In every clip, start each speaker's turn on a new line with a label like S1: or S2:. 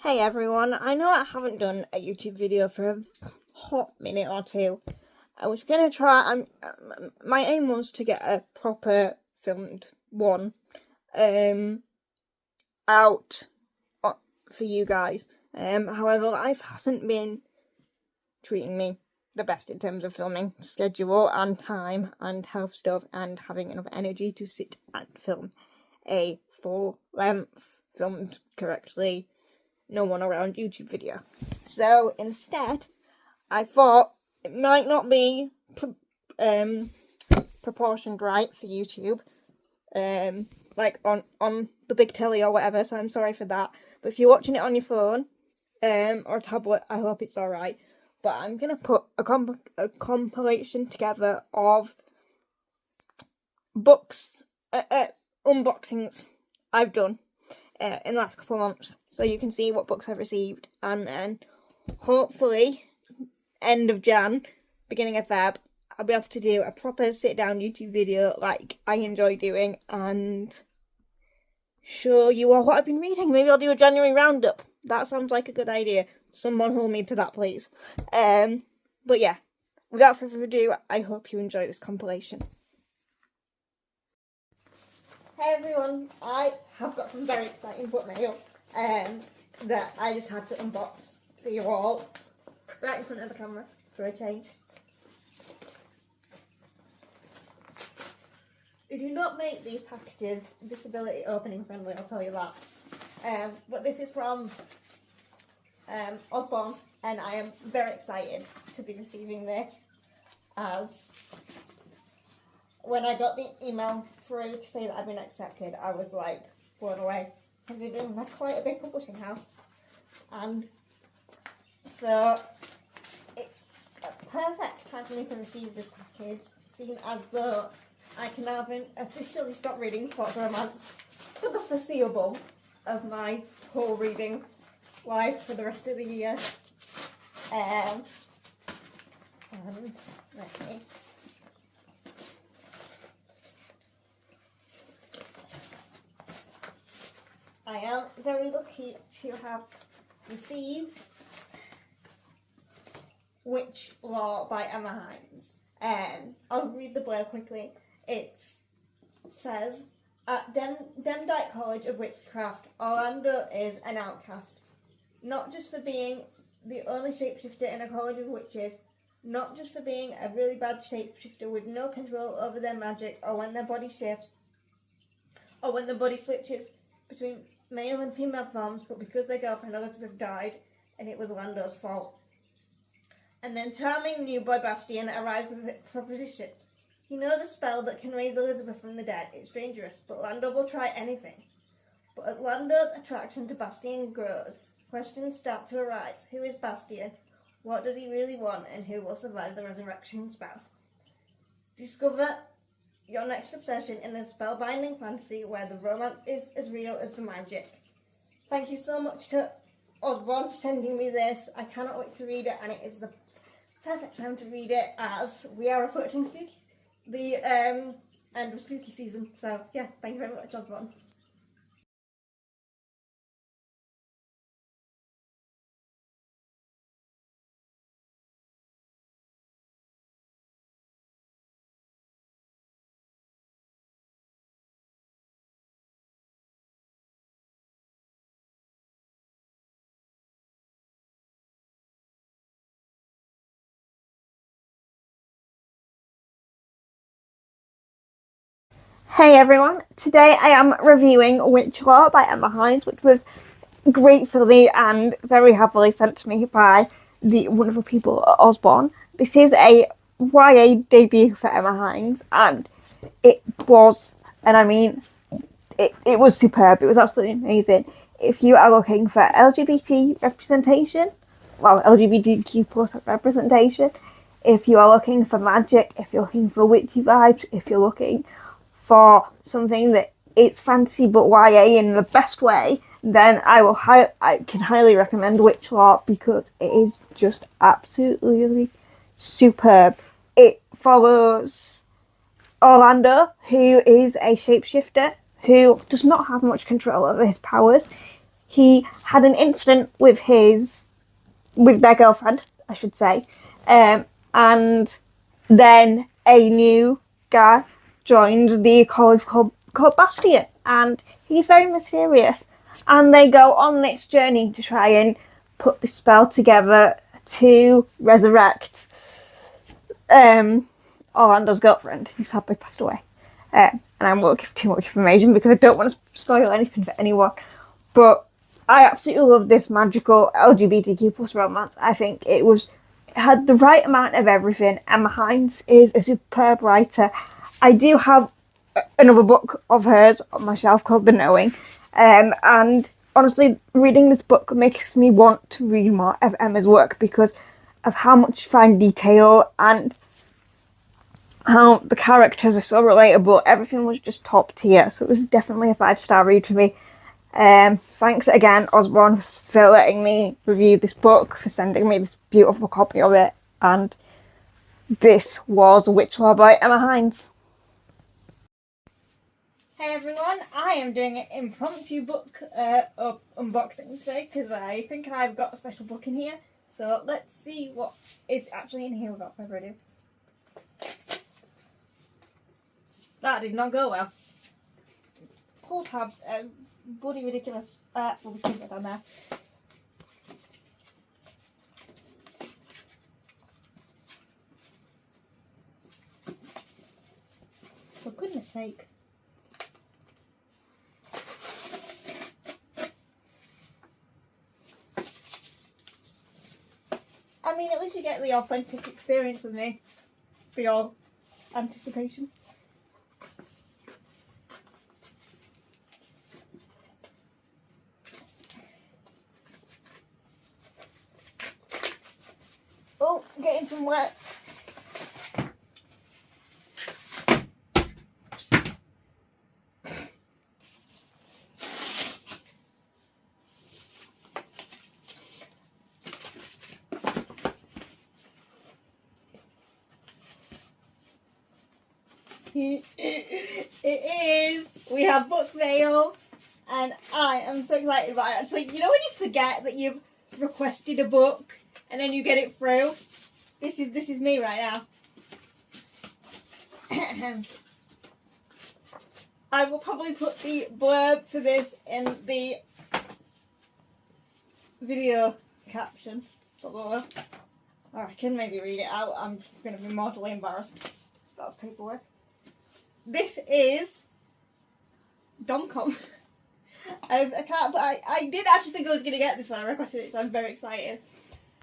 S1: Hey everyone, I know I haven't done a YouTube video for a hot minute or two. I was gonna try, my aim was to get a proper filmed one out for you guys. However, life hasn't been treating me the best in terms of filming schedule and time and health stuff and having enough energy to sit and film a full length, filmed correctly, no one around YouTube video. So instead, I thought it might not be proportioned right for YouTube, like on the big telly or whatever. So I'm sorry for that. But if you're watching it on your phone or tablet, I hope it's all right. But I'm gonna put a compilation together of books, unboxings I've done in the last couple of months, so you can see what books I've received, and then hopefully end of Jan, beginning of Feb, I'll be able to do a proper sit down YouTube video like I enjoy doing and show you all what I've been reading. Maybe I'll do a January roundup. That sounds like a good idea. Someone hold me to that, please. But yeah, without further ado, I hope you enjoy this compilation. Hey everyone, I have got some very exciting Bookmail that I just had to unbox for you all, right in front of the camera for a change. We do not make these packages disability opening friendly, I'll tell you that. But this is from Osborne, and I am very excited to be receiving this, as when I got the email through to say that I've been accepted, I was like blown away, considering they're quite a big publishing house. And so it's a perfect time for me to receive this package, seeing as though I can now officially stop reading sports romance for the foreseeable of my whole reading life for the rest of the year. And let me. I am very lucky to have received Witch Law by Emma Hines. I'll read the blurb quickly. It says, at Demdike College of Witchcraft, Orlando is an outcast. Not just for being the only shapeshifter in a college of witches, not just for being a really bad shapeshifter with no control over their magic or when their body shifts, or when the body switches between male and female forms, but because their girlfriend Elizabeth died and it was Lando's fault. And then charming new boy Bastian arrives with a proposition. He knows a spell that can raise Elizabeth from the dead. It's dangerous, but Lando will try anything. But as Lando's attraction to Bastian grows, questions start to arise. Who is Bastian? What does he really want? And who will survive the resurrection spell? Discover your next obsession in a spellbinding fantasy where the romance is as real as the magic. Thank you so much to Osborne for sending me this. I cannot wait to read it, and it is the perfect time to read it as we are approaching the end of spooky season. So yeah, thank you very much, Osborne. Hey everyone, today I am reviewing Witch Law by Emma Hines, which was gratefully and very happily sent to me by the wonderful people at Osborne. This is a YA debut for Emma Hines, and it was superb. It was absolutely amazing. If you are looking for LGBT representation, LGBTQ plus representation, if you are looking for magic, if you're looking for witchy vibes, if you're looking for something that it's fantasy but YA in the best way, then I can highly recommend Witch Law, because it is just absolutely superb. It follows Orlando, who is a shapeshifter who does not have much control over his powers. he had an incident with their girlfriend, I should say, and then a new guy joined the college called Bastion, and he's very mysterious. And they go on this journey to try and put this spell together to resurrect Orlando's girlfriend, who sadly passed away. And I won't give too much information because I don't want to spoil anything for anyone. But I absolutely love this magical LGBTQ plus romance. I think it had the right amount of everything. Emma Hines is a superb writer. I do have another book of hers on my shelf called The Knowing. And honestly, reading this book makes me want to read more of Emma's work because of how much fine detail and how the characters are so relatable. Everything was just top tier, so it was definitely a 5-star read for me. Thanks again, Osborne, for letting me review this book, for sending me this beautiful copy of it, and this was Witch Law by Emma Hines. Hey everyone, I am doing an impromptu book unboxing today because I think I've got a special book in here. So let's see what is actually in here without further ado. That did not go well. Pull tabs, bloody ridiculous. We'll keep it down there. For goodness sake. I mean, at least you get the authentic experience with me for your anticipation. Oh, getting some wet. It is. We have Bookmail, and I am so excited about it. So you know when you forget that you've requested a book and then you get it through? This is me right now. I will probably put the blurb for this in the video caption below. Or I can maybe read it out. I'm going to be mortally embarrassed. That's paperwork. This is Domcom. I can't, but I did actually think I was going to get this when I requested it, so I'm very excited.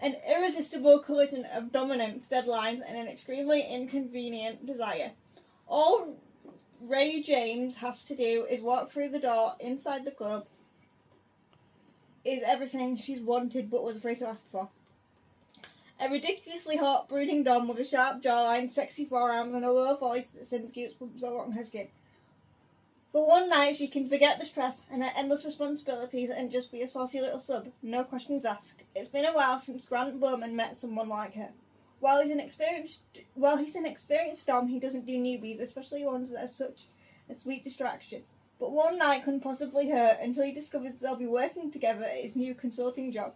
S1: An irresistible collision of dominance, deadlines, and an extremely inconvenient desire. All Ray James has to do is walk through the door inside the club. Is everything she's wanted but was afraid to ask for. A ridiculously hot, brooding dom with a sharp jawline, sexy forearms, and a low voice that sends goosebumps along her skin. For one night, she can forget the stress and her endless responsibilities and just be a saucy little sub, no questions asked. It's been a while since Grant Bowman met someone like her. While he's an experienced dom, he doesn't do newbies, especially ones that are such a sweet distraction. But one night couldn't possibly hurt until he discovers they'll be working together at his new consulting job.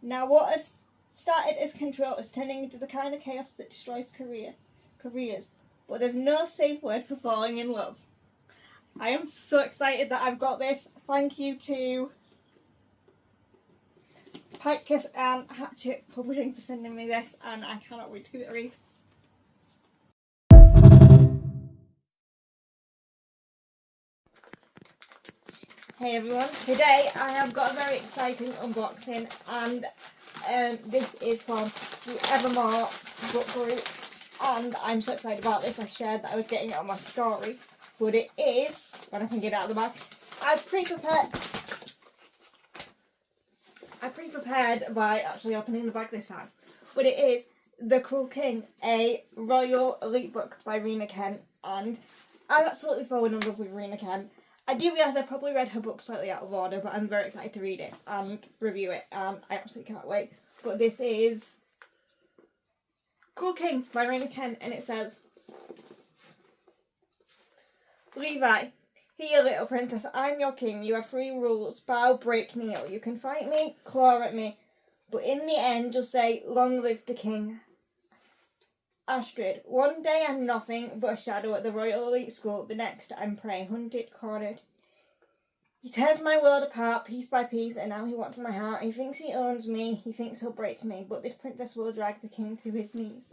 S1: Now, what has started as control is turning into the kind of chaos that destroys careers. But there's no safe word for falling in love. I am so excited that I've got this. Thank you to Pikekiss and Hatchet Publishing for sending me this, and I cannot wait to give it a read. Hey everyone, today I have got a very exciting unboxing, and this is from the Evermore book group, and I'm so excited about this. I shared that I was getting it on my story, but it is, when I can get it out of the bag, I pre-prepared by actually opening the bag this time, but it is The Cruel King, a Royal Elite book by Rena Kent, and I've absolutely fallen in love with Rena Kent. I do realise I probably read her book slightly out of order, but I'm very excited to read it and review it, and I absolutely can't wait. But this is Cruel King by Rena Kent, and it says, Levi, Here, little princess, I'm your king. You have 3 rules. Bow, break, kneel. You can fight me, claw at me, but in the end you'll say, long live the king. Astrid, one day I'm nothing but a shadow at the Royal Elite School. The next I'm prey, hunted, cornered. He tears my world apart, piece by piece, and now he wants my heart. He thinks he owns me, he thinks he'll break me, but this princess will drag the king to his knees.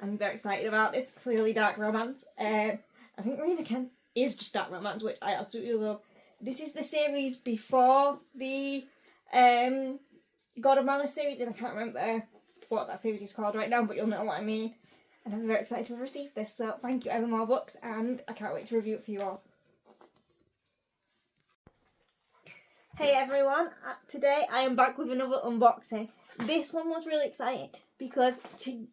S1: I'm very excited about this. Clearly dark romance. I think Rena Kent is just dark romance, which I absolutely love. This is the series before the God of Malice series, and I can't remember what that series is called right now, but you'll know what I mean. And I'm very excited to have received this, so thank you Evermore Books, and I can't wait to review it for you all. Hey everyone, today I am back with another unboxing. This one was really exciting because to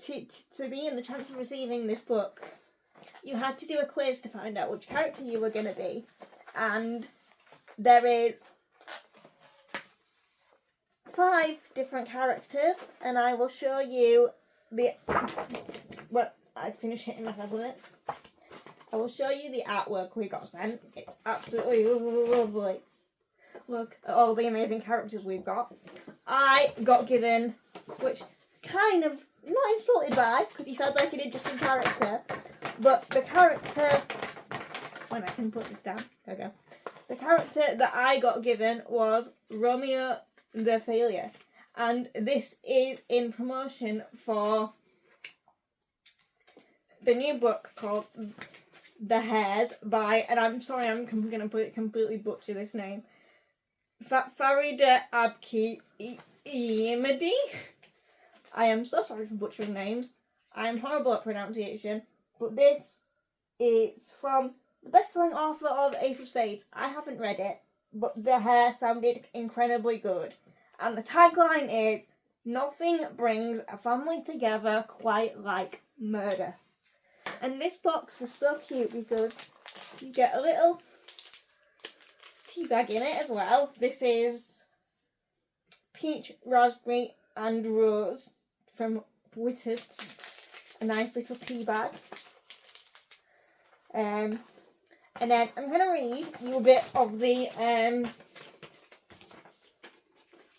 S1: be in the chance of receiving this book, you had to do a quiz to find out which character you were going to be. And there is 5 different characters, and I will show you the... Well, I finished hitting myself with it. I will show you the artwork we got sent. It's absolutely lovely. Look at all the amazing characters we've got. I got given, which kind of not insulted by, because he sounds like an interesting character, but the character, when I can put this down, there we go. The character that I got given was Romeo the Failure, and this is in promotion for the new book called The Hares by, and I'm sorry I'm going to completely butcher this name, Farida Abki Imadi. I am so sorry for butchering names. I am horrible at pronunciation, but this is from the best-selling author of Ace of Spades. I haven't read it, but The Hare sounded incredibly good. And the tagline is, nothing brings a family together quite like murder. And this box was so cute because you get a little tea bag in it as well. This is peach, raspberry and rose from Whittards. A nice little tea bag. And then I'm going to read you a bit of the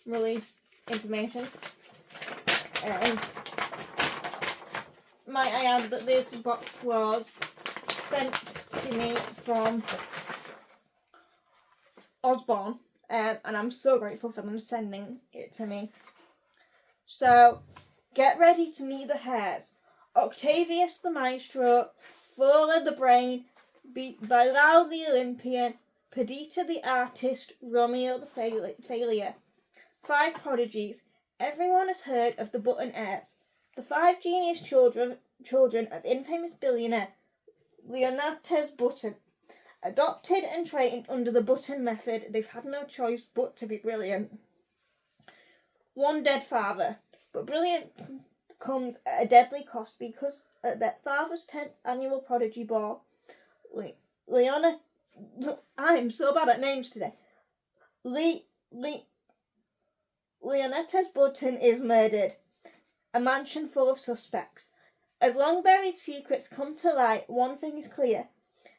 S1: release information. Might I add that this box was sent to me from Osborne, and I'm so grateful for them sending it to me. So, get ready to meet the Hares. Octavius the Maestro, Fola the Brain, Bilal the Olympian, Perdita the Artist, Romeo the Failure. 5 prodigies. Everyone has heard of the Button Heirs. The 5 genius children of infamous billionaire Leonatus Button. Adopted and trained under the Button method, they've had no choice but to be brilliant. 1 dead father, but brilliant comes at a deadly cost because at their father's 10th annual prodigy ball, I'm so bad at names today. Leonatus Button is murdered. A mansion full of suspects. As long-buried secrets come to light, one thing is clear.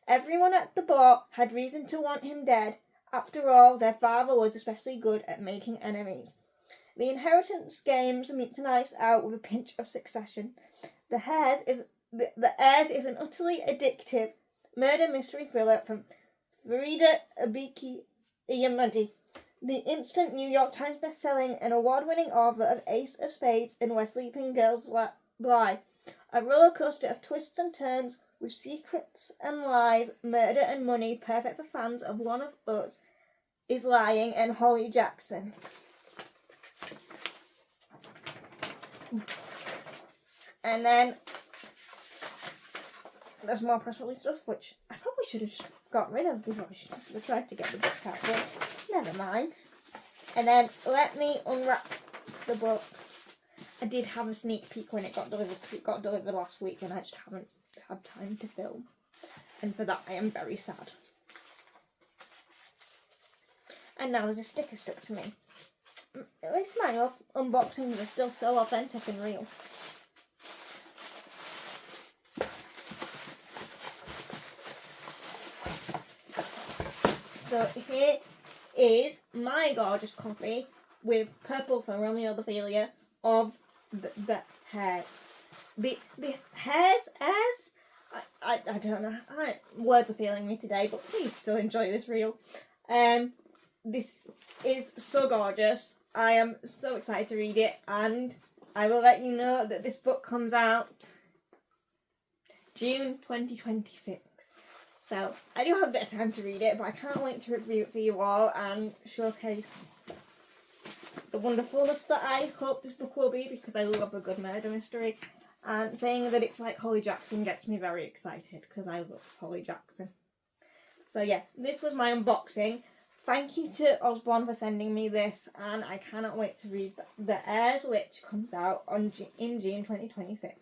S1: Everyone at the ball had reason to want him dead. After all, their father was especially good at making enemies. The inheritance games meet Knives Out with a pinch of Succession. The Heirs is an utterly addictive murder mystery thriller from Farida Abiki Iyamadi, the instant New York Times best-selling and award-winning author of Ace of Spades and Where Sleeping Girls Lie. A roller coaster of twists and turns with secrets and lies, murder and money, perfect for fans of One of Us is Lying and Holly Jackson. And then there's more press release stuff, which I probably should have got rid of before I tried to get the book out, but never mind. And then let me unwrap the book. I did have a sneak peek when it got delivered, because it got delivered last week and I just haven't had time to film. And for that I am very sad. And now there's a sticker stuck to me. At least my unboxings are still so authentic and real. So here is my gorgeous copy with purple for Romeo and Ophelia of the Hares. The Hares, I don't know, words are failing me today, but please still enjoy this reel. This is so gorgeous. I am so excited to read it, and I will let you know that this book comes out June 2026. So I do have a bit of time to read it, but I can't wait to review it for you all and showcase the wonderfulness that I hope this book will be, because I love a good murder mystery. And saying that it's like Holly Jackson gets me very excited, because I love Holly Jackson. So yeah, this was my unboxing. Thank you to Osborne for sending me this, and I cannot wait to read The Heirs, which comes out in June 2026.